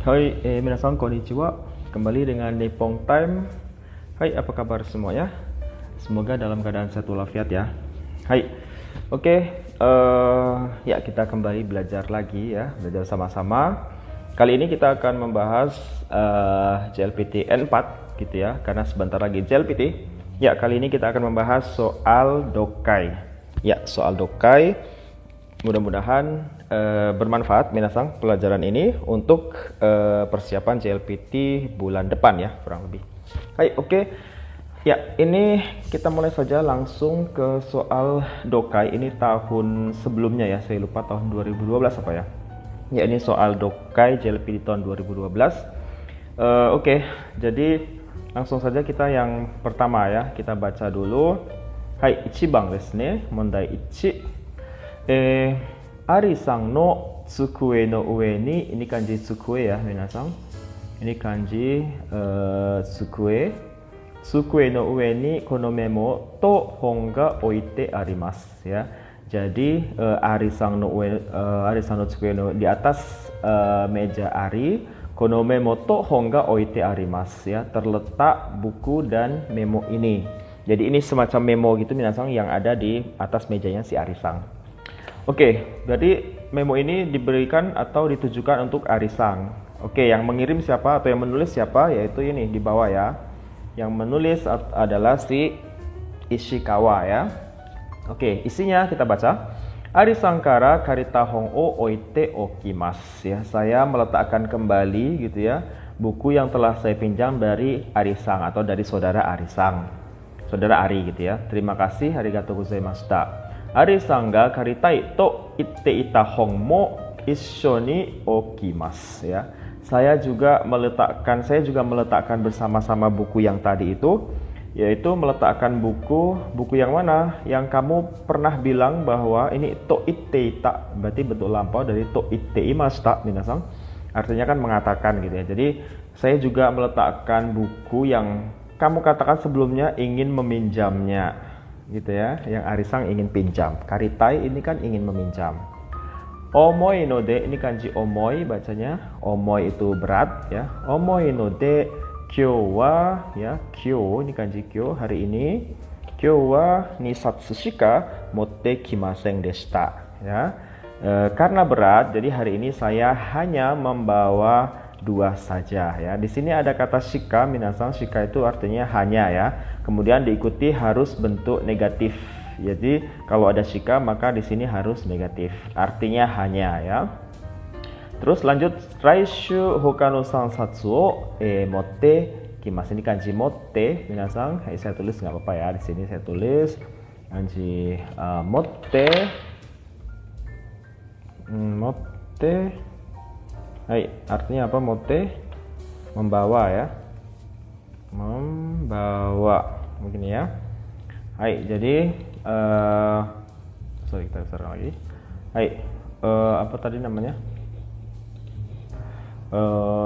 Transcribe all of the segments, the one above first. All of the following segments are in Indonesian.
Hai, minasan konnichiwa. Kembali dengan Nippon Time. Hai, apa kabar semuanya? Semoga dalam keadaan sehat walafiat ya. Hai. Oke, ya kita kembali belajar lagi ya, belajar sama-sama. Kali ini kita akan membahas JLPT N4 gitu ya, karena sebentar lagi JLPT. Ya, kali ini kita akan membahas soal dokai. Ya, soal dokai. Mudah-mudahan bermanfaat minasang pelajaran ini untuk persiapan JLPT bulan depan ya, kurang lebih. Hai, oke. Ya, ini kita mulai saja langsung ke soal dokai. Ini tahun sebelumnya ya, saya lupa tahun 2012 apa ya. Ya, ini soal dokai JLPT tahun 2012. Oke, jadi langsung saja kita yang pertama ya, kita baca dulu. Hai, ichiban desu ne, mondai 1. Ari-san no tsukue no ue ni, ini kanji tsukue ya minasang. Ini kanji tsukue. Tsukue no ue ni kono memo to hon ga oite arimasu ya. Jadi Ari-san no tsukue no, di atas meja Ari, kono memo to hon ga oite arimasu ya, terletak buku dan memo ini. Jadi ini semacam memo gitu minasang yang ada di atas mejanya si Ari-san. Oke, berarti memo ini diberikan atau ditujukan untuk Ari-san. Oke, yang mengirim siapa atau yang menulis siapa? Yaitu ini di bawah ya. Yang menulis adalah si Ishikawa ya. Oke, isinya kita baca. Ari-san kara karita hon o oite okimasu ya. Saya meletakkan kembali gitu ya buku yang telah saya pinjam dari Ari-san atau dari saudara Ari-san. Saudara Ari gitu ya. Terima kasih, arigatou gozaimashita. Ari-san ga karitai to itte ita hon mo issho ni okimasu ya. Saya juga meletakkan bersama-sama buku yang tadi itu, yaitu meletakkan buku yang mana yang kamu pernah bilang bahwa ini to itte ita, berarti bentuk lampau dari to itte imashita minasang. Artinya kan mengatakan gitu ya. Jadi saya juga meletakkan buku yang kamu katakan sebelumnya ingin meminjamnya gitu ya, yang Ari-san ingin pinjam. Karitai ini kan ingin meminjam. Omoi no de, ini kanji omoi bacanya. Omoi itu berat ya. Omoi no de kyou wa ya, kyou ini kanji kyou, hari ini. Kyou wa ni satsu shika motte kimasen deshita ya. Karena berat, jadi hari ini saya hanya membawa 2 saja ya. Di sini ada kata shika minasang. Shika itu artinya hanya ya. Kemudian diikuti harus bentuk negatif. Jadi kalau ada shika maka di sini harus negatif. Artinya hanya ya. Terus lanjut, raishu hokano sansatsu o motte kimasu. Ini kanji motte minasang. Saya tulis nggak apa-apa ya. Di sini saya tulis kanji motte. Motte. Hai, artinya apa motte? Membawa ya. Membawa mungkin ya. Hai, jadi kita besarkan lagi. Hai, apa tadi namanya?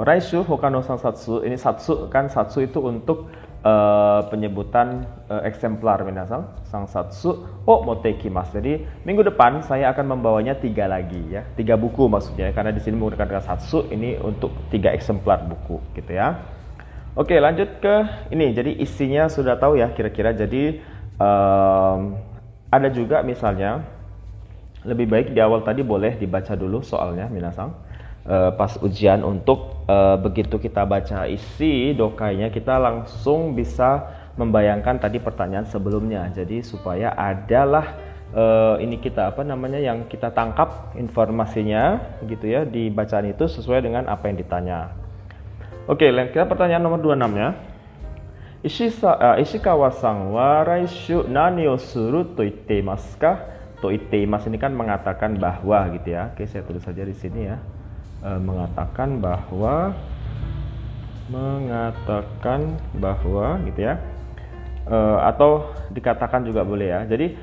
Raishu hokano sansatsu. Ini satsu kan, satsu itu untuk penyebutan eksemplar minasang. Sansatsu o motte kimasu. Jadi minggu depan saya akan membawanya 3 lagi ya. 3 buku maksudnya, karena di sini menggunakan kata satsu, ini untuk 3 eksemplar buku gitu ya. Oke, lanjut ke ini. Jadi isinya sudah tahu ya kira-kira. Jadi ada juga misalnya, lebih baik di awal tadi boleh dibaca dulu soalnya minasang. Pas ujian untuk begitu kita baca isi dokainya, kita langsung bisa membayangkan tadi pertanyaan sebelumnya. Jadi supaya adalah ini kita apa namanya yang kita tangkap informasinya gitu ya di bacaan itu sesuai dengan apa yang ditanya. Oke, kita pertanyaan nomor 26 ya. Ishikawa-san wa raishu nani o suru to itte imasu ka? To itte imasu ini kan mengatakan bahwa gitu ya. Oke, saya tulis saja di sini ya. Mengatakan bahwa gitu ya, atau dikatakan juga boleh ya. Jadi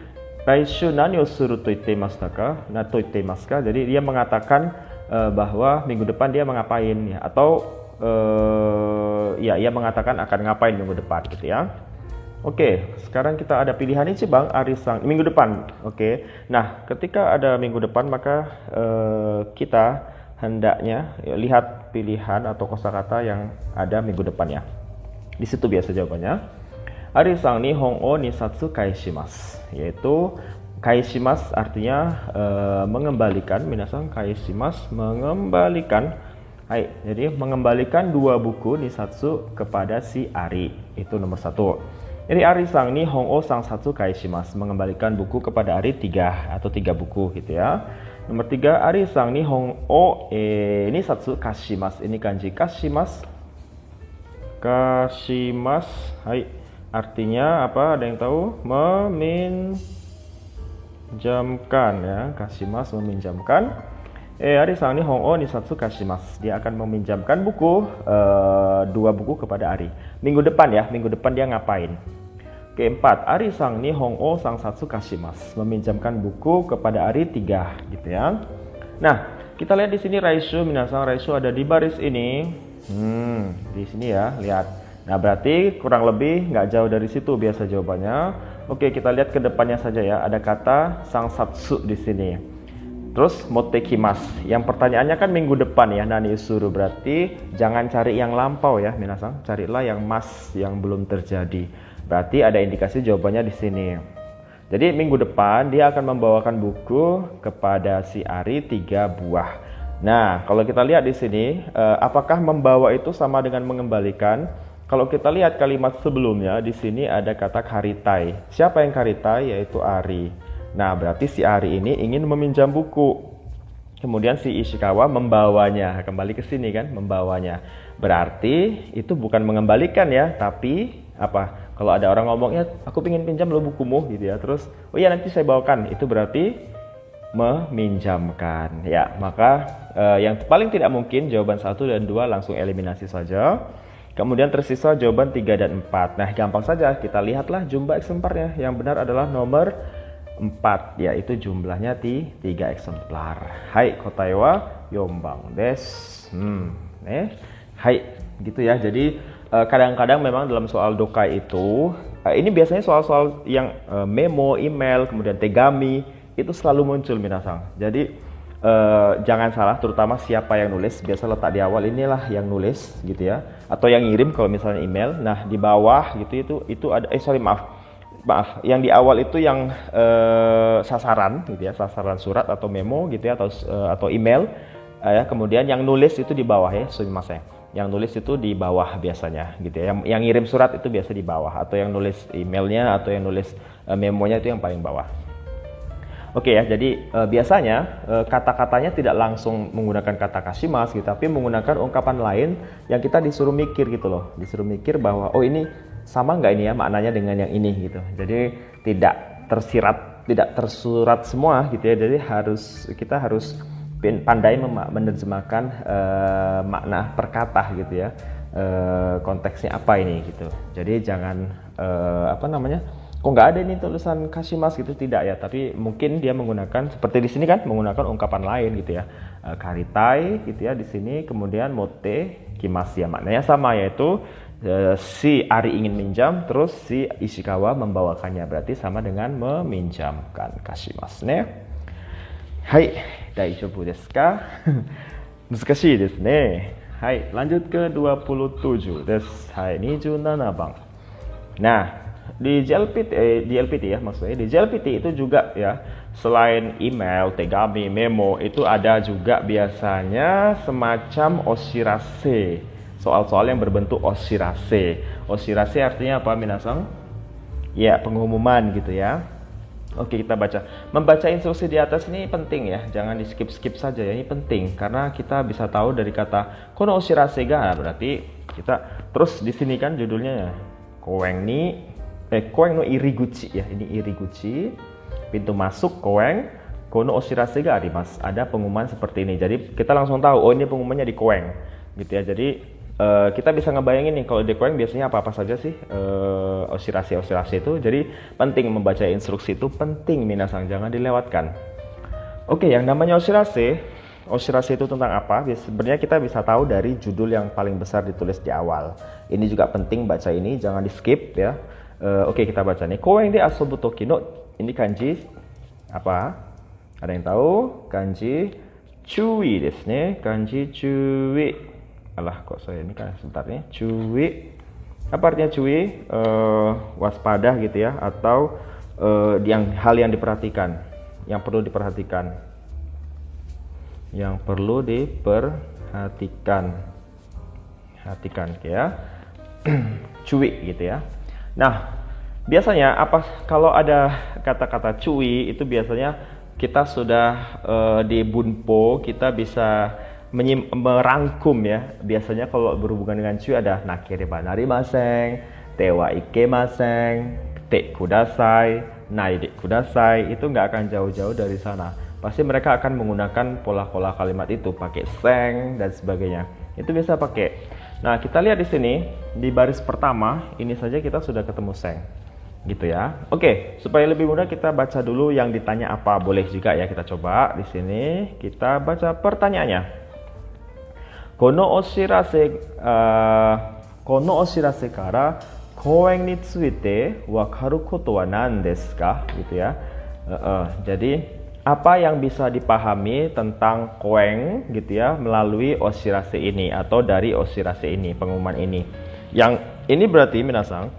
raishu nani o suru to itte imasu ka, na to itte imasu ka, jadi dia mengatakan bahwa minggu depan dia mengapain ya, atau ya ia mengatakan akan ngapain minggu depan gitu ya. Oke, sekarang kita ada pilihan ini Bang Ari-san minggu depan. Oke. Nah, ketika ada minggu depan maka kita hendaknya lihat pilihan atau kosakata yang ada minggu depannya. Di situ biasa jawabannya. Ari-san nihon o nisatsu kaishimasu, yaitu kaishimasu artinya mengembalikan. Minasan kaishimasu mengembalikan. Hai, jadi mengembalikan 2 buku nisatsu kepada si Ari. Itu nomor 1. Jadi Ari-san nihon o sangsatsu kaishimasu, mengembalikan buku kepada Ari 3 atau 3 buku gitu ya. Nomor 3, Ari-san nihon o nisatsu kashimasu. Ini kanji kashimasu. Kashimasu. Hai, artinya apa? Ada yang tahu? Meminjamkan ya. Kashimasu meminjamkan. Ari-san nihon o nisatsu kashimasu. Dia akan meminjamkan buku 2 buku kepada Ari. Minggu depan ya, minggu depan dia ngapain? Keempat, Ari-san nihon o sangsatsu kashimasu. Meminjamkan buku kepada Ari 3 gitu ya. Nah, kita lihat di sini raishu, minasan raishu ada di baris ini. Di sini ya, lihat. Nah, berarti kurang lebih nggak jauh dari situ biasa jawabannya. Oke, kita lihat ke depannya saja ya. Ada kata sangsatsu di sini. Terus motekimasu. Yang pertanyaannya kan minggu depan ya, nani usuru, berarti jangan cari yang lampau ya, minasan. Carilah yang yang belum terjadi. Berarti ada indikasi jawabannya di sini. Jadi minggu depan dia akan membawakan buku kepada si Ari 3 buah. Nah, kalau kita lihat di sini, apakah membawa itu sama dengan mengembalikan? Kalau kita lihat kalimat sebelumnya di sini ada kata karitai. Siapa yang karitai? Yaitu Ari. Nah, berarti si Ari ini ingin meminjam buku. Kemudian si Ishikawa membawanya, kembali ke sini kan, membawanya. Berarti itu bukan mengembalikan ya, tapi apa? Kalau ada orang ngomong, ya aku pengen pinjam lo bukumu gitu ya. Terus, oh iya nanti saya bawakan. Itu berarti meminjamkan. Ya, maka yang paling tidak mungkin jawaban 1 dan 2 langsung eliminasi saja. Kemudian tersisa jawaban 3 dan 4. Nah, gampang saja. Kita lihatlah jumlah eksemplarnya. Yang benar adalah nomor 4, yaitu jumlahnya 3 eksemplar. Hai, kotae wa yombang desu. Hai, gitu ya. Jadi kadang-kadang memang dalam soal dokai itu, ini biasanya soal-soal yang memo, email, kemudian tegami, itu selalu muncul minasan. Jadi jangan salah, terutama siapa yang nulis, biasa letak di awal inilah yang nulis gitu ya, atau yang ngirim kalau misalnya email. Nah, di bawah gitu itu ada maaf, yang di awal itu yang sasaran gitu ya, sasaran surat atau memo gitu ya, atau email ya. Kemudian yang nulis itu di bawah ya, sumimasen. Yang nulis itu di bawah biasanya gitu ya. Yang ngirim surat itu biasa di bawah, atau yang nulis emailnya atau yang nulis memonya itu yang paling bawah. Oke ya, jadi biasanya kata-katanya tidak langsung menggunakan kata kashimasu gitu, tapi menggunakan ungkapan lain yang kita disuruh mikir gitu loh. Disuruh mikir bahwa oh ini sama nggak ini ya maknanya dengan yang ini gitu. Jadi tidak tersurat semua gitu ya. Jadi kita harus pandai menerjemahkan makna per kata gitu ya. Konteksnya apa ini gitu. Jadi jangan kok nggak ada ini tulisan kashimasu gitu, tidak ya, tapi mungkin dia menggunakan seperti di sini kan, menggunakan ungkapan lain gitu ya. Karitai gitu ya di sini, kemudian mote kimasu ya, maknanya sama, yaitu si Ari ingin minjam, terus si Ishikawa membawakannya, berarti sama dengan meminjamkan. Kashimasu ne. Hai, daijoubu desu ka? Nuzukashii desu ne. Hai, lanjut ke 27 desu. Hai, 27 bang. Nah, di JLPT ya, maksudnya di JLPT itu juga ya, selain email, tegami, memo, itu ada juga biasanya semacam oshirase, soal-soal yang berbentuk oshirase. Oshirase artinya apa minasan? Ya, pengumuman gitu ya. Oke, kita baca. Membaca instruksi di atas ini penting ya, jangan di skip saja ya, ini penting karena kita bisa tahu dari kata kono oshirase ga, berarti kita terus di sini kan judulnya ya, koeng no iriguchi ya, ini iriguchi, pintu masuk koeng, kono oshirase ga arimasu, ada pengumuman seperti ini. Jadi kita langsung tahu, oh ini pengumumannya di koeng gitu ya. Jadi kita bisa ngebayangin nih, kalau di koeng biasanya apa saja sih oshirase itu. Jadi penting membaca instruksi itu, penting minasan, jangan dilewatkan. Oke, yang namanya oshirase itu tentang apa? Sebenarnya kita bisa tahu dari judul yang paling besar ditulis di awal. Ini juga penting baca ini, jangan di skip ya. Oke, kita baca nih. Koeng de asobu toki no, ini kanji apa? Ada yang tahu? Kanji Cui desu ne. Kanji cui. Alah, kok saya ini kan sebentar nih. Cui. Apa artinya cui? Waspada gitu ya, atau hal yang diperhatikan, yang perlu diperhatikan. Yang perlu diperhatikan. Perhatikan ya. Cui gitu ya. Nah, biasanya kalau ada kata-kata cui itu biasanya kita sudah di bunpo kita bisa merangkum ya. Biasanya kalau berhubungan dengan cui ada nakireba narimaseng, tewa ikemaseng, te kudasai, nai de kudasai. Itu nggak akan jauh-jauh dari sana. Pasti mereka akan menggunakan pola-pola kalimat itu, pakai seng dan sebagainya. Itu bisa pakai. Nah, kita lihat di sini di baris pertama ini saja kita sudah ketemu seng. Gitu ya. Oke, supaya lebih mudah kita baca dulu yang ditanya apa. Boleh juga ya, kita coba di sini kita baca pertanyaannya. Kono oshirase kara koen ni tsuite wakaru koto wa nan desu ka? Gitu ya. Jadi apa yang bisa dipahami tentang koeng gitu ya melalui oshirase ini atau dari oshirase ini, pengumuman ini. Yang ini berarti minasang,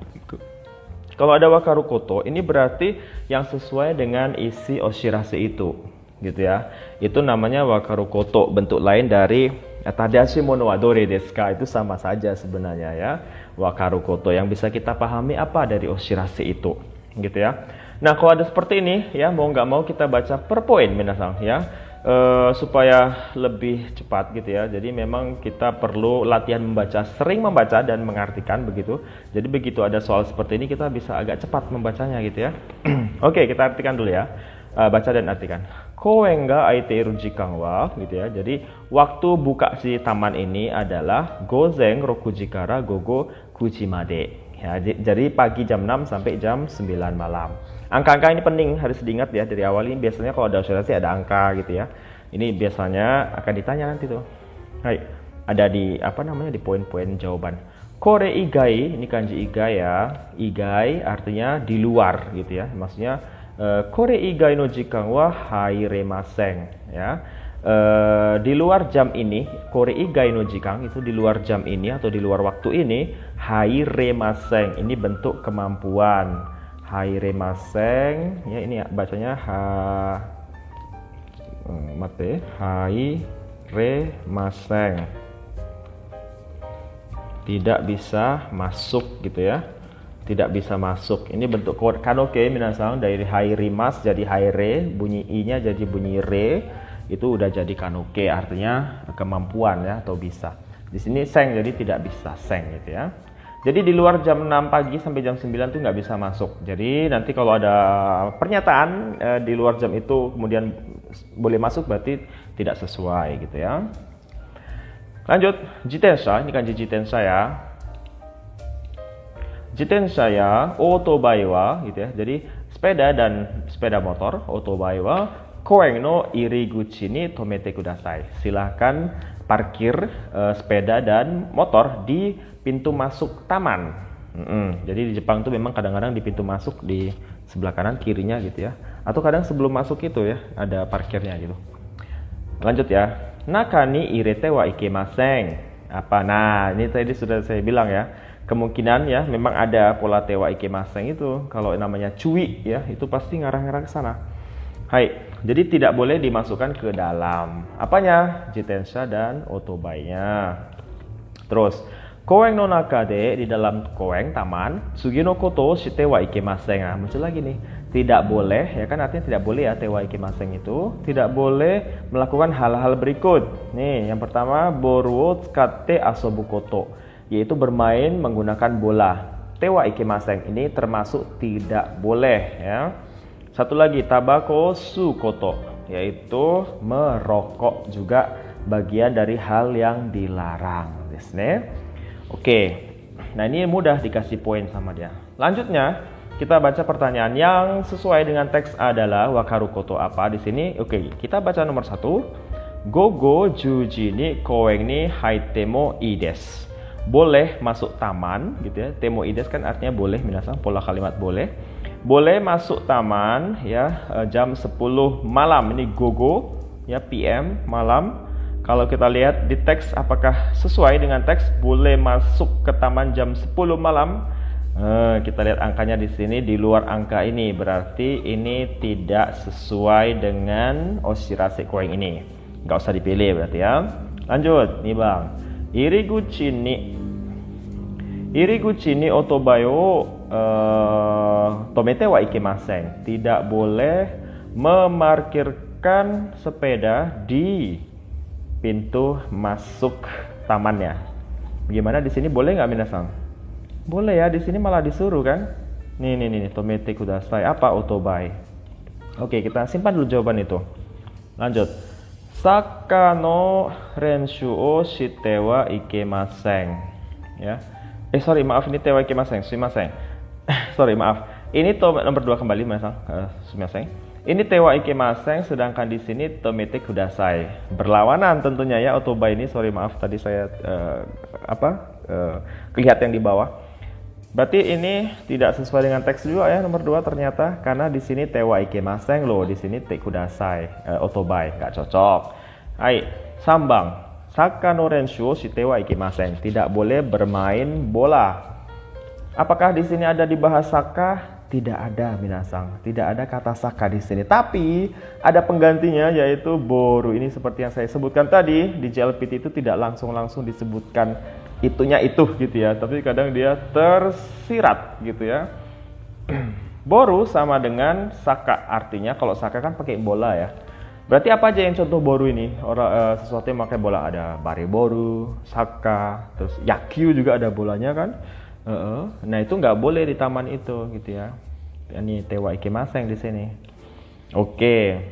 kalau ada wakaru koto ini berarti yang sesuai dengan isi oshirase itu gitu ya. Itu namanya wakaru koto. Bentuk lain dari tadashi mono wa dore desu ka, itu sama saja sebenarnya ya. Wakaru koto yang bisa kita pahami apa dari oshirase itu gitu ya. Nah, kalau ada seperti ini ya, mau nggak mau kita baca per poin minasang ya, supaya lebih cepat gitu ya. Jadi memang kita perlu latihan membaca, sering membaca dan mengartikan begitu. Jadi begitu ada soal seperti ini kita bisa agak cepat membacanya gitu ya. Oke, kita artikan dulu ya. Baca dan artikan. Koen ga aiteiru jikan wa gitu ya. Jadi waktu buka si taman ini adalah gozen 6 ji kara gogo 9 ji made. Ya, jadi pagi jam 6 sampai jam 9 malam. Angka-angka ini penting, harus diingat ya dari awal. Ini biasanya kalau ada oshirase ada angka gitu ya. Ini biasanya akan ditanya nanti tuh. Hai, ada di di poin-poin jawaban. Kore igai, ini kanji igai ya. Igai artinya di luar gitu ya. Maksudnya kore igai no jikan wa hairemasen ya. Di luar jam ini, kore igai no jikan itu di luar jam ini atau di luar waktu ini, hairemasen ini bentuk kemampuan. Hairemasen ya, ini bacanya hairemasen, tidak bisa masuk gitu ya, tidak bisa masuk. Ini bentuk kanoke minasang, dari hairimas jadi haire, bunyi i nya jadi bunyi re, itu udah jadi kanoke, artinya kemampuan ya atau bisa. Di sini seng jadi tidak bisa seng gitu ya. Jadi di luar jam 6 pagi sampai jam 9 tuh nggak bisa masuk. Jadi nanti kalau ada pernyataan di luar jam itu kemudian boleh masuk, berarti tidak sesuai gitu ya. Lanjut, jitensha, ini kanji jitensha ya. Jitensha ya, otobai wa gitu ya. Jadi sepeda dan sepeda motor, otobai wa koen no iriguchi ni tomete kudasai. Silahkan parkir sepeda dan motor di pintu masuk taman. Jadi di Jepang tuh memang kadang-kadang di pintu masuk di sebelah kanan kirinya gitu ya. Atau kadang sebelum masuk itu ya ada parkirnya gitu. Lanjut ya. Naka ni irete wa ikemasen. Apa? Nah, ini tadi sudah saya bilang ya. Kemungkinan ya memang ada pola tewa ikemasen itu. Kalau namanya cui ya, itu pasti ngarah-ngarah ke sana. Hai, jadi tidak boleh dimasukkan ke dalam. Apanya? Jitensha dan otobai-nya. Terus, koeng no naka de, di dalam koeng taman, sugi no koto shite wa ikemasen. Nah, muncul lagi nih. Tidak boleh, ya kan artinya tidak boleh ya tewa ikemasen itu. Tidak boleh melakukan hal-hal berikut. Nih, yang pertama, boru wo tsukatte asobu koto, yaitu bermain menggunakan bola. Tewa ikemasen ini termasuk tidak boleh ya. Satu lagi, tabako su koto, yaitu merokok juga bagian dari hal yang dilarang. Oke, nah ini mudah dikasih poin sama dia. Lanjutnya kita baca pertanyaan yang sesuai dengan teks adalah wakaru koto apa di sini. Oke, kita baca nomor 1. Gogo juji ni koeng ni haite mo ii desu. Boleh masuk taman gitu ya. Temo ides kan artinya boleh, minasang pola kalimat boleh. Boleh masuk taman ya jam 10 malam. Ini gogo ya, PM, malam. Kalau kita lihat di teks apakah sesuai dengan teks, boleh masuk ke taman jam 10 malam. Kita lihat angkanya di sini di luar angka ini, berarti ini tidak sesuai dengan oshirase koin ini. Nggak usah dipilih berarti ya. Lanjut, nih bang. Iriguchi ni otobai o tomete wa ikemasen. Tidak boleh memarkirkan sepeda di pintu masuk tamannya. Bagaimana di sini, boleh nggak minasan? Boleh ya, di sini malah disuruh kan? Nih, tomete kudasai. Apa otobai? Oke, kita simpan dulu jawaban itu. Lanjut. Saka no renshu o shite wa ikemasen. Ya. Maaf, ini tewa ikemasen. Sumimasen. Maaf. Ini nomor 2 kembali, minasan. Sumimasen. Ini tewa ikemasen, sedangkan di sini tomete kudasai. Berlawanan tentunya ya, otobai ini. Maaf tadi saya kelihatan yang di bawah. Berarti ini tidak sesuai dengan teks juga ya, nomor 2 ternyata, karena di sini tewa ikemasen loh, di sini te kudasai, otobai, nggak cocok. Hai, sambang. Saka no renshu shite wa ikemasen. Tidak boleh bermain bola. Apakah di sini ada dibahas saka? Tidak ada, minasang. Tidak ada kata saka di sini. Tapi ada penggantinya, yaitu boru. Ini seperti yang saya sebutkan tadi di JLPT, itu tidak langsung disebutkan itunya itu gitu ya. Tapi kadang dia tersirat gitu ya. Boru sama dengan saka. Artinya kalau saka kan pakai bola ya. Berarti apa aja yang contoh boru ini? Sesuatu yang pakai bola, ada bareboru, saka, terus yakyu juga ada bolanya kan? Nah itu nggak boleh di taman itu gitu ya. Ini tewa ikemasen di sini. Oke,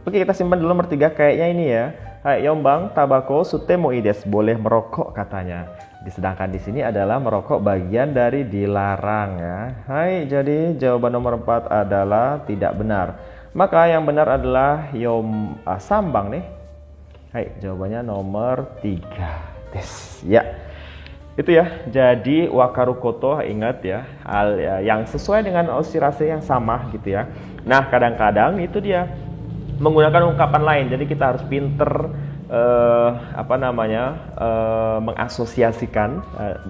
kita simpan dulu nomor 3. Kayaknya ini ya. Hai, yombang tabako sutemo ides, boleh merokok katanya. Sedangkan di sini adalah merokok bagian dari dilarang ya. Hai, jadi jawaban nomor 4 adalah tidak benar. Maka yang benar adalah sambang nih. Hai, jawabannya nomor 3. Ya. Itu ya, jadi wakaru koto, ingat ya, hal yang sesuai dengan oshirase yang sama gitu ya. Nah, kadang-kadang itu dia menggunakan ungkapan lain, jadi kita harus pinter mengasosiasikan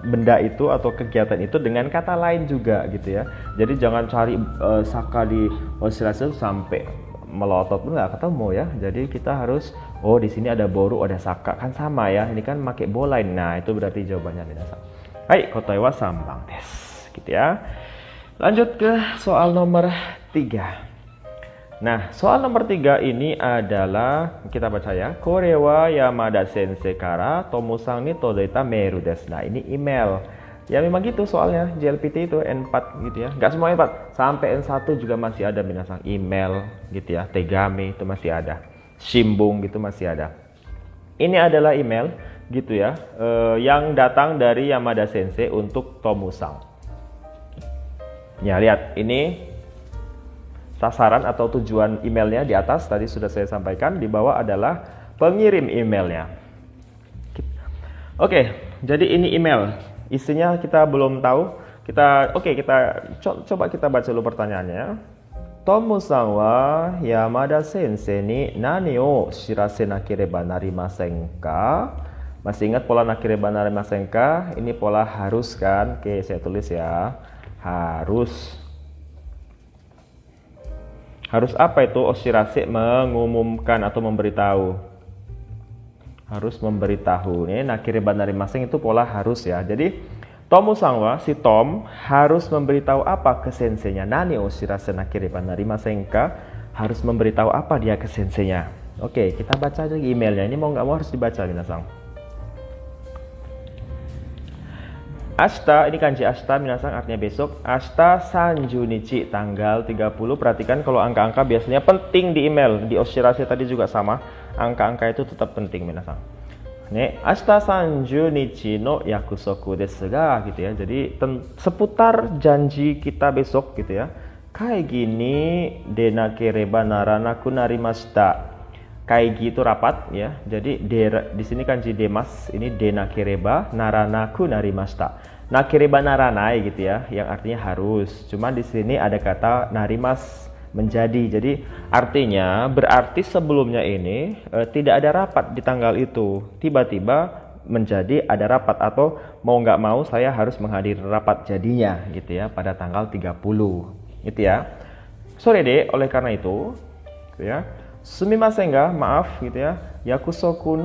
benda itu atau kegiatan itu dengan kata lain juga gitu ya. Jadi jangan cari saka di oshirase sampai melotot pun nggak ketemu ya. Jadi kita harus, di sini ada boru, ada saka, kan sama ya. Ini kan pakai bola ini. Nah, itu berarti jawabannya minasan. Hai, kotoi wa sambang des. Gitu ya. Lanjut ke soal nomor 3. Nah, soal nomor 3 ini adalah, kita baca ya. Kore wa Yamada Sensei kara Tomo-san ni todoita meiru desu. Nah, ini email. Ya memang gitu soalnya, JLPT itu N4 gitu ya. Nggak semua N4, sampai N1 juga masih ada minasan, email gitu ya. Tegami itu masih ada, shimbung gitu masih ada. Ini adalah email gitu ya, yang datang dari Yamada Sensei untuk Tomo-san. Ya lihat, ini sasaran atau tujuan emailnya di atas tadi sudah saya sampaikan, di bawah adalah pengirim emailnya. Oke, jadi ini email. Isinya kita belum tahu. Kita coba kita baca dulu pertanyaannya. Tomo-san wa Yamada Sensei ni nani o shirase nakereba narimasen ka? Masih ingat pola nakereba narimasen ka? Ini pola harus kan? Oke, saya tulis ya. Harus. Harus apa itu? Oshirase, mengumumkan atau memberitahu. Harus memberitahu. Nih, nakereba narimasen itu pola harus ya. Jadi Tomo-san wa, si Tom harus memberitahu apa ke senseinya? Nani o shirase nakereba narimasen ka? Harus memberitahu apa dia ke senseinya? Oke, kita baca aja emailnya. Ini mau nggak mau harus dibaca minasan. Ashita, ini kanji ashita minasan artinya besok. Ashita sanjunichi, tanggal 30. Perhatikan kalau angka-angka biasanya penting di email. Di oshirase tadi juga sama. Angka-angka itu tetap penting minasan. Nih, ashita sanjunichi no yakusoku desu ga gitu ya. Jadi seputar janji kita besok gitu ya. Kaigi ni denakereba naranaku narimashita. Kaigi itu rapat ya. Jadi di sini kanji demas, ini denakereba naranaku narimashita. Nakereba naranai gitu ya, yang artinya harus. Cuma di sini ada kata narimas, menjadi. Jadi artinya berarti sebelumnya ini tidak ada rapat di tanggal itu. Tiba-tiba menjadi ada rapat, atau mau nggak mau saya harus menghadiri rapat jadinya gitu ya pada tanggal 30 gitu ya. Sore deh, oleh karena itu gitu ya. Sumimasen ga, maaf gitu ya. Yakusoku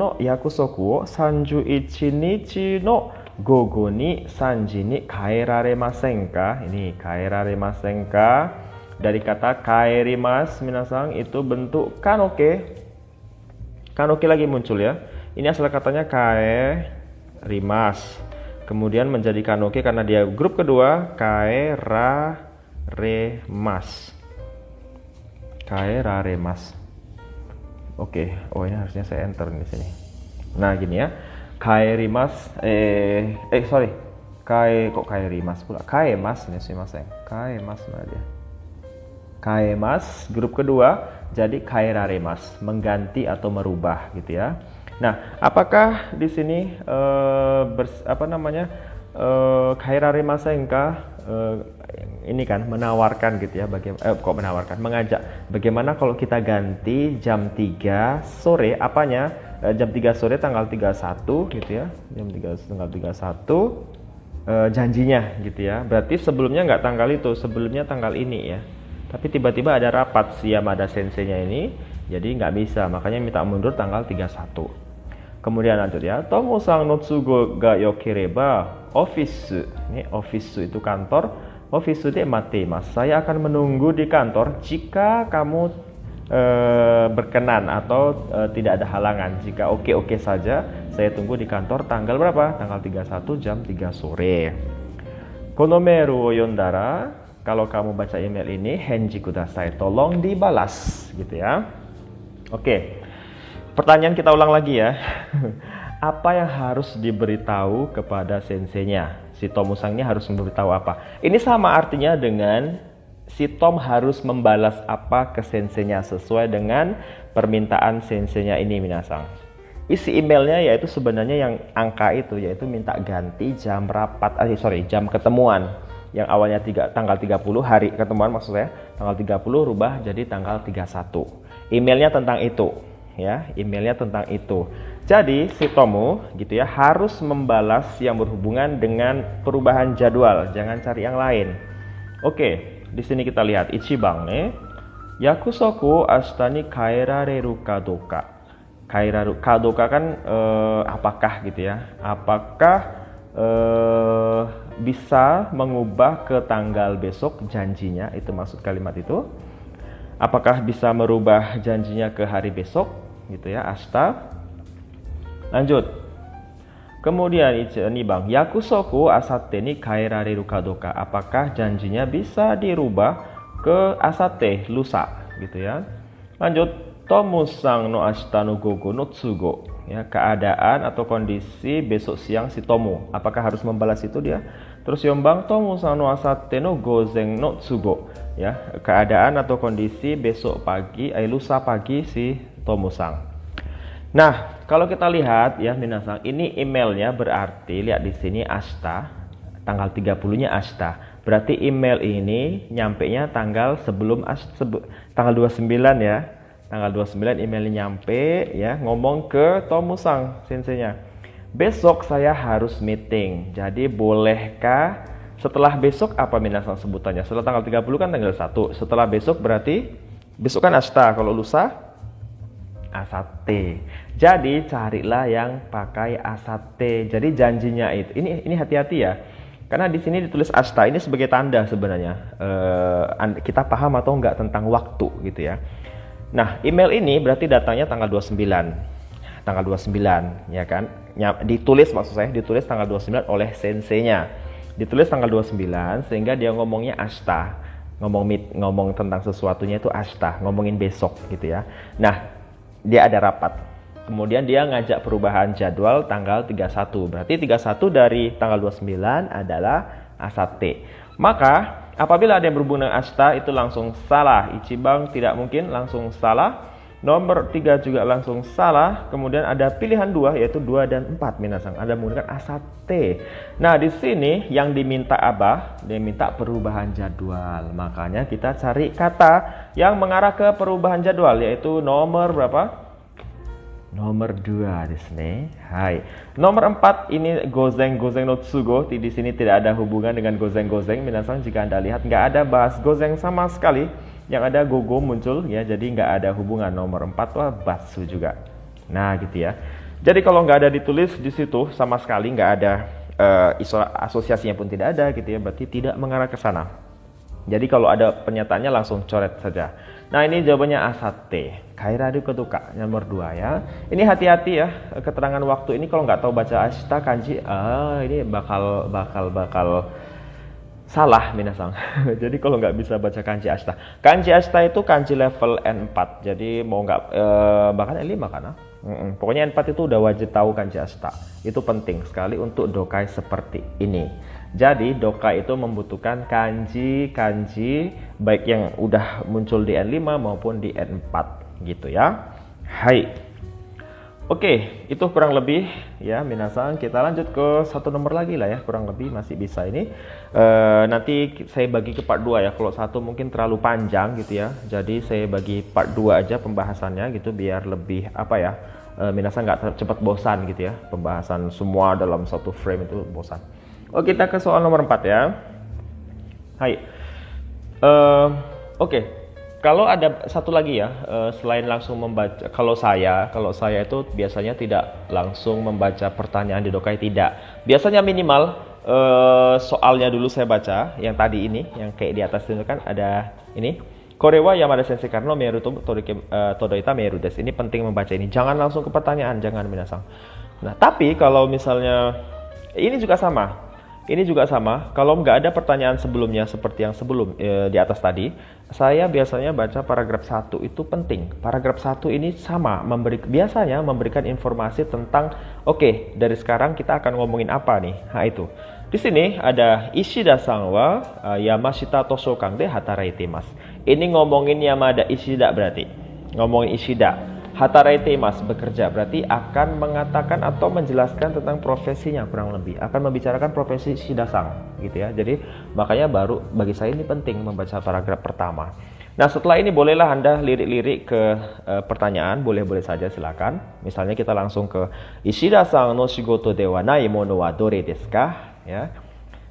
wo 31 nichi no gogo ni 3 ji ni kaeraremasen ka? Ini kaeraremasen ka dari kata kaerimasu minasang, itu bentuk kanoke. Kanoke lagi muncul ya. Ini asal katanya kaerimasu. Kemudian menjadi kanoke karena dia grup kedua, kaeraremasu. Kaeraremasu. Oke, oh ini harusnya saya enter di sini. Nah gini ya, kaerimasu, sorry, kok kaerimasu pula, kaemasu nih sumimasen, kaemasu mana dia? Kaemasu grup kedua, jadi kaeraremasu, mengganti atau merubah gitu ya. Nah, apakah di sini kaeraremasen ka? Ini kan menawarkan gitu ya, mengajak bagaimana kalau kita ganti jam 3 sore, apanya jam 3 sore tanggal 31 gitu ya, tanggal 31 janjinya gitu ya. Berarti sebelumnya nggak tanggal itu, sebelumnya tanggal ini ya, tapi tiba-tiba ada rapat si Yamada senseinya ini, jadi nggak bisa, makanya minta mundur tanggal 31. Kemudian lanjut ya, Tomo-san no tsugo ga yokereba office, ini office itu kantor, office de mateimasu, saya akan menunggu di kantor jika kamu berkenan atau tidak ada halangan. Jika oke saja, saya tunggu di kantor tanggal berapa? Tanggal 31 jam 3 sore. Kono meiru o yondara, kalau kamu baca email ini, henji kudasai, tolong dibalas gitu ya. Oke. Pertanyaan kita ulang lagi ya. Apa yang harus diberitahu kepada senseinya? Si Tomusang ini harus memberitahu apa? Ini sama artinya dengan si Tom harus membalas apa ke senseinya sesuai dengan permintaan senseinya ini minasang. Isi emailnya yaitu sebenarnya yang angka itu, yaitu minta ganti jam rapat, jam ketemuan. Yang awalnya tanggal 30 hari ketemuan maksud saya, tanggal 30 rubah jadi tanggal 31. Emailnya tentang itu. Ya, emailnya tentang itu. Jadi si Tomo gitu ya harus membalas yang berhubungan dengan perubahan jadwal, jangan cari yang lain. Oke, di sini kita lihat ichiban nih. Yakusoku ashita ni kaerareru ka doka. Kadoka kan apakah gitu ya? Apakah bisa mengubah ke tanggal besok janjinya, itu maksud kalimat itu. Apakah bisa merubah janjinya ke hari besok gitu ya, ashita. Lanjut. Kemudian ini Bang, yakusoku asatte ni kaerareru kadoka. Apakah janjinya bisa dirubah ke asate, lusa gitu ya. Lanjut. Tomo-san no ashita no gogo no tsugo. Ya, keadaan atau kondisi besok siang si Tomo. Apakah harus membalas itu dia? Terus Yombang, Tomo-san no asatte no gozen no tsugo. Ya, keadaan atau kondisi besok pagi, lusa pagi si Tomo-san. Nah, kalau kita lihat ya minasang, ini emailnya berarti lihat di sini ashita, tanggal 30-nya ashita. Berarti email ini nyampenya tanggal tanggal 29 ya. Tanggal 29 emailnya nyampe ya, ngomong ke Tomo-san senseinya. Besok saya harus meeting. Jadi bolehkah setelah besok apa minasang sebutannya? Setelah tanggal 30 kan tanggal 1. Setelah besok berarti besok kan ashita, kalau lusa asate. Jadi carilah yang pakai asate. Jadi janjinya itu. Ini hati-hati ya. Karena di sini ditulis ashita, ini sebagai tanda sebenarnya kita paham atau enggak tentang waktu gitu ya. Nah, email ini berarti datangnya tanggal 29. Tanggal 29 ya kan. Ditulis maksud saya, ditulis tanggal 29 oleh senseinya. Ditulis tanggal 29 sehingga dia ngomongnya ashita. Ngomong tentang sesuatunya itu ashita, ngomongin besok gitu ya. Nah, dia ada rapat. Kemudian dia ngajak perubahan jadwal tanggal 31. Berarti 31 dari tanggal 29 adalah asate. Maka apabila ada yang berhubungan dengan ashita itu langsung salah. Ichiban tidak mungkin langsung salah. Nomor 3 juga langsung salah. Kemudian ada pilihan 2 yaitu 2 dan 4 minasang. Ada menggunakan asate. Nah, di sini yang diminta apa? Dia minta perubahan jadwal. Makanya kita cari kata yang mengarah ke perubahan jadwal yaitu nomor berapa? Nomor 2 di sini. Hai. Nomor 4 ini gozeng no tsugo. Di sini tidak ada hubungan dengan gozeng. Minasang jika Anda lihat nggak ada bahas gozeng sama sekali. Yang ada gogo muncul ya, jadi nggak ada hubungan. Nomor 4 wah batsu juga. Nah gitu ya. Jadi kalau nggak ada ditulis di situ sama sekali nggak ada asosiasinya pun tidak ada gitu ya, berarti tidak mengarah ke sana. Jadi kalau ada pernyataannya langsung coret saja. Nah ini jawabannya asate. Kairadu ketuka nomor 2 ya. Ini hati-hati ya keterangan waktu ini kalau nggak tahu baca ashita kanji, ini bakal salah minasang. Jadi kalau nggak bisa baca kanji ashita. Kanji ashita itu kanji level N4. Jadi mau nggak bahkan N5 kan? Pokoknya N4 itu udah wajib tahu kanji ashita. Itu penting sekali untuk dokai seperti ini. Jadi dokai itu membutuhkan kanji baik yang udah muncul di N5 maupun di N4 gitu ya. Hai. Oke, itu kurang lebih ya minasang. Kita lanjut ke satu nomor lagi lah ya, kurang lebih masih bisa ini. Nanti saya bagi ke part 2 ya. Kalau satu mungkin terlalu panjang gitu ya. Jadi saya bagi part 2 aja pembahasannya gitu biar lebih apa ya. Minasang nggak cepat bosan gitu ya. Pembahasan semua dalam satu frame itu bosan. Oke, kita ke soal nomor 4 ya. Hai. Oke. Kalau ada satu lagi ya, selain langsung membaca, kalau saya itu biasanya tidak langsung membaca pertanyaan di dokai, tidak. Biasanya minimal soalnya dulu saya baca, yang tadi ini, yang kayak di atas itu kan ada ini. Korewa Yamada Sensei Karno Meru Todoita Meru des. Ini penting membaca ini. Jangan langsung ke pertanyaan, jangan minasang. Nah, tapi kalau misalnya ini juga sama. Ini juga sama, kalau nggak ada pertanyaan sebelumnya seperti yang sebelum di atas tadi, saya biasanya baca paragraf 1 itu penting. Paragraf 1 ini sama, biasanya memberikan informasi tentang, oke, dari sekarang kita akan ngomongin apa nih. Nah itu, di sini ada Ishida-san wa Yamashita Toshokan de hataraite imasu. Ini ngomongin Yamada Ishida berarti, ngomongin Ishida. Hataraite imasu, bekerja, berarti akan mengatakan atau menjelaskan tentang profesinya kurang lebih. Akan membicarakan profesi Shida-san gitu ya. Jadi makanya baru bagi saya ini penting membaca paragraf pertama. Nah setelah ini bolehlah Anda lirik-lirik ke pertanyaan, boleh-boleh saja silakan. Misalnya kita langsung ke Ishida-san no shigoto de wa nai mono wa dore desu ka? Ya.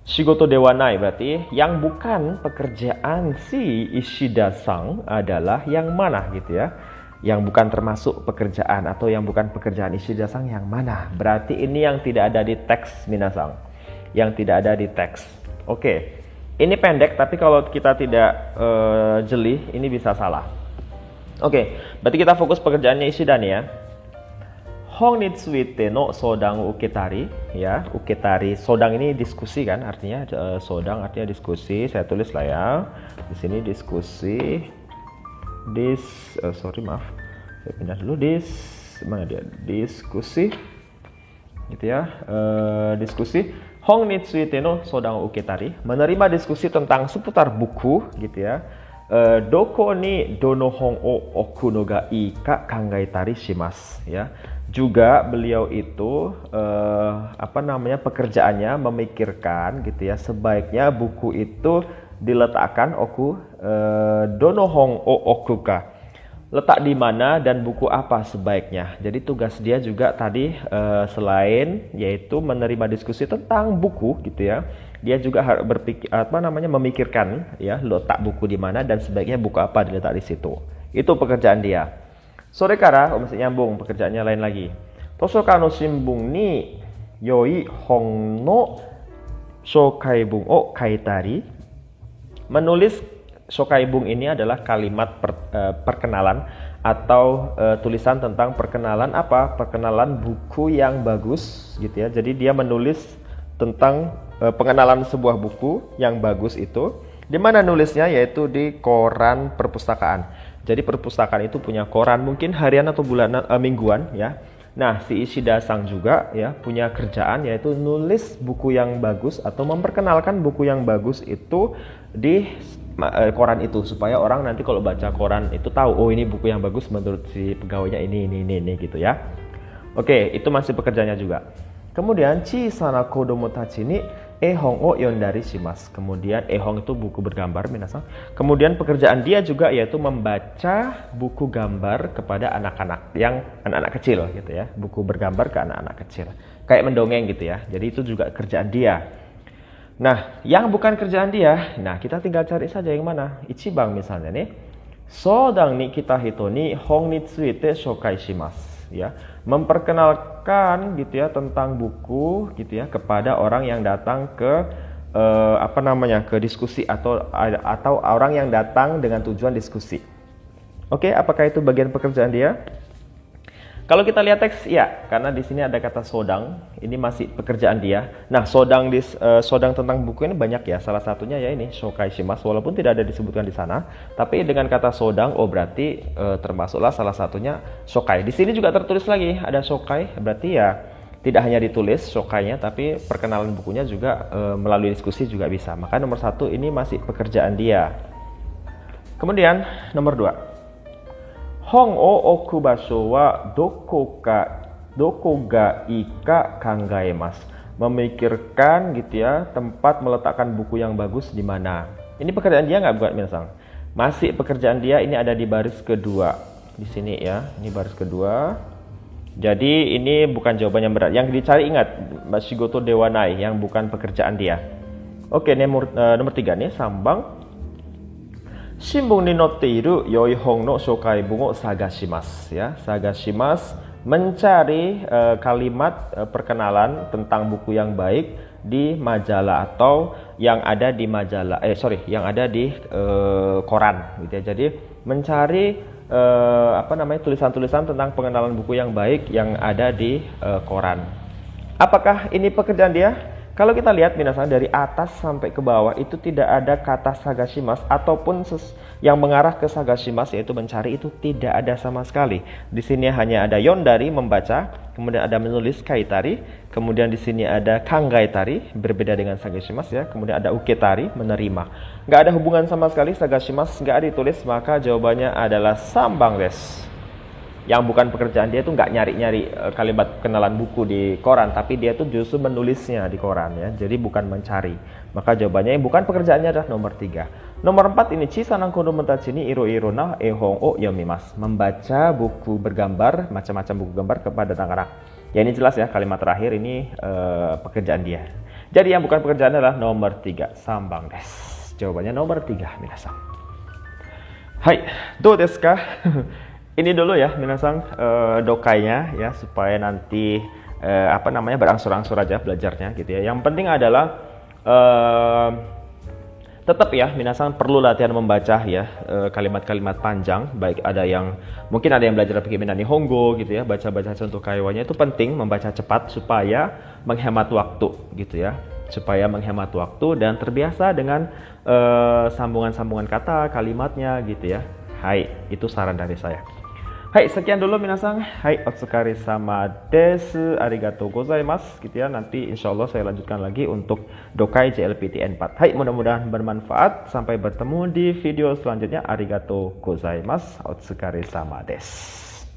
Shigoto de wa nai berarti yang bukan pekerjaan si Ishida-san adalah yang mana gitu ya. Yang bukan termasuk pekerjaan atau yang bukan pekerjaan Ishida-san yang mana? Berarti ini yang tidak ada di teks minasang. Yang tidak ada di teks. Oke. Ini pendek tapi kalau kita tidak jeli ini bisa salah. Oke, berarti kita fokus pekerjaannya Ishida nih ya. Hong ni tsuite no sodang uketari ya. Uketari sodang ini diskusi kan artinya sodang artinya diskusi. Saya tulis lah ya. Di sini diskusi. Saya pindah dulu mana dia, diskusi gitu ya, diskusi Hong ni tsuite no sodang uketari, menerima diskusi tentang seputar buku gitu ya. Doko ni dono hong o oku no ga ii ka kangaitari shimasu ya. Juga beliau itu pekerjaannya memikirkan gitu ya, sebaiknya buku itu diletakkan dono hong o okuka, letak di mana dan buku apa sebaiknya. Jadi tugas dia juga tadi selain yaitu menerima diskusi tentang buku gitu ya, dia juga harus memikirkan ya letak buku di mana dan sebaiknya buku apa diletak di situ. Itu pekerjaan dia. Sore kara masih nyambung, pekerjaannya lain lagi. Tosoka no shimbun ni yoi hong no shokaibun o kaitari. Menulis shokaibun ini adalah kalimat perkenalan atau tulisan tentang perkenalan apa? Perkenalan buku yang bagus gitu ya. Jadi dia menulis tentang pengenalan sebuah buku yang bagus itu. Di mana nulisnya? Yaitu di koran perpustakaan. Jadi perpustakaan itu punya koran mungkin harian atau bulanan mingguan ya. Nah, si Ishida-san juga ya punya kerjaan yaitu nulis buku yang bagus atau memperkenalkan buku yang bagus itu di koran itu, supaya orang nanti kalau baca koran itu tahu, oh ini buku yang bagus menurut si pegawainya ini gitu ya. Oke, itu masih pekerjaannya juga. Kemudian chisana kodomo tachi ni ehong o yondari shimasu. Kemudian ehong itu buku bergambar minasan. Kemudian pekerjaan dia juga yaitu membaca buku gambar kepada anak-anak yang anak-anak kecil gitu ya. Buku bergambar ke anak-anak kecil. Kayak mendongeng gitu ya. Jadi itu juga kerjaan dia. Nah, yang bukan kerjaan dia, nah kita tinggal cari saja yang mana. Ichibang misalnya nih. Sodang ni kita hito ni hong ni tsuite shokai shimasu. Ya, memperkenalkan gitu ya tentang buku gitu ya kepada orang yang datang ke ke diskusi atau orang yang datang dengan tujuan diskusi. Oke, apakah itu bagian pekerjaan dia? Kalau kita lihat teks, ya, karena di sini ada kata sodang, ini masih pekerjaan dia. Nah, sodang tentang buku ini banyak ya. Salah satunya ya ini shokai shimasu, walaupun tidak ada disebutkan di sana, tapi dengan kata sodang, oh berarti termasuklah salah satunya shokai. Di sini juga tertulis lagi ada shokai, berarti ya tidak hanya ditulis shokainya, tapi perkenalan bukunya juga melalui diskusi juga bisa. Maka nomor 1 ini masih pekerjaan dia. Kemudian nomor 2. Hong o okubasho wa doko ga ika kangaemasu. Memikirkan gitu ya tempat meletakkan buku yang bagus di mana. Ini pekerjaan dia nggak buat minasan? Masih pekerjaan dia, ini ada di baris kedua. Di sini ya, ini baris kedua. Jadi ini bukan jawaban yang berat. Yang dicari ingat, Shigoto dewanai, yang bukan pekerjaan dia. Oke, nomor 3 nih, sambang. Shimbun ni notteiru yoihong no shokai bungo sagashimasu ya. Sagashimasu mencari kalimat perkenalan tentang buku yang baik di majalah atau yang ada di majalah yang ada di koran gitu ya. Jadi mencari tulisan-tulisan tentang pengenalan buku yang baik yang ada di koran. Apakah ini pekerjaan dia? Kalau kita lihat minasan dari atas sampai ke bawah itu tidak ada kata sagashimasu ataupun yang mengarah ke sagashimasu yaitu mencari, itu tidak ada sama sekali. Di sini hanya ada yondari membaca, kemudian ada menulis kaitari, kemudian di sini ada kangaitari berbeda dengan sagashimasu ya, kemudian ada uketari menerima. Nggak ada hubungan sama sekali, sagashimasu nggak ada ditulis, maka jawabannya adalah sambang des. Yang bukan pekerjaan dia itu nggak nyari-nyari kalimat kenalan buku di koran, tapi dia tuh justru menulisnya di koran ya. Jadi bukan mencari. Maka jawabannya yang bukan pekerjaannya adalah nomor 3. Nomor 4 ini chisanang kodomo tachi ni iro-iro na ehong o yomimasu. Membaca buku bergambar, macam-macam buku gambar kepada anak-anak. Ya ini jelas ya, kalimat terakhir ini pekerjaan dia. Jadi yang bukan pekerjaan adalah nomor 3, sambang des. Jawabannya nomor 3 minasan. Hai, do desu ka? Ini dulu ya minasan dokainya ya, supaya nanti berangsur-angsur aja belajarnya gitu ya. Yang penting adalah tetap ya minasan perlu latihan membaca ya kalimat-kalimat panjang, baik mungkin ada yang belajar pakai Nihongo gitu ya, baca-baca contoh kaiwanya itu penting, membaca cepat supaya menghemat waktu gitu ya. Supaya menghemat waktu dan terbiasa dengan sambungan-sambungan kata, kalimatnya gitu ya. Hai, itu saran dari saya. Hai, sekian dulu minasan. Hai, otsukare sama desu, arigatou gozaimasu gitu ya. Nanti insya Allah saya lanjutkan lagi untuk Dokai JLPTN 4. Hai, mudah-mudahan bermanfaat. Sampai bertemu di video selanjutnya. Arigatou gozaimasu, otsukare sama desu.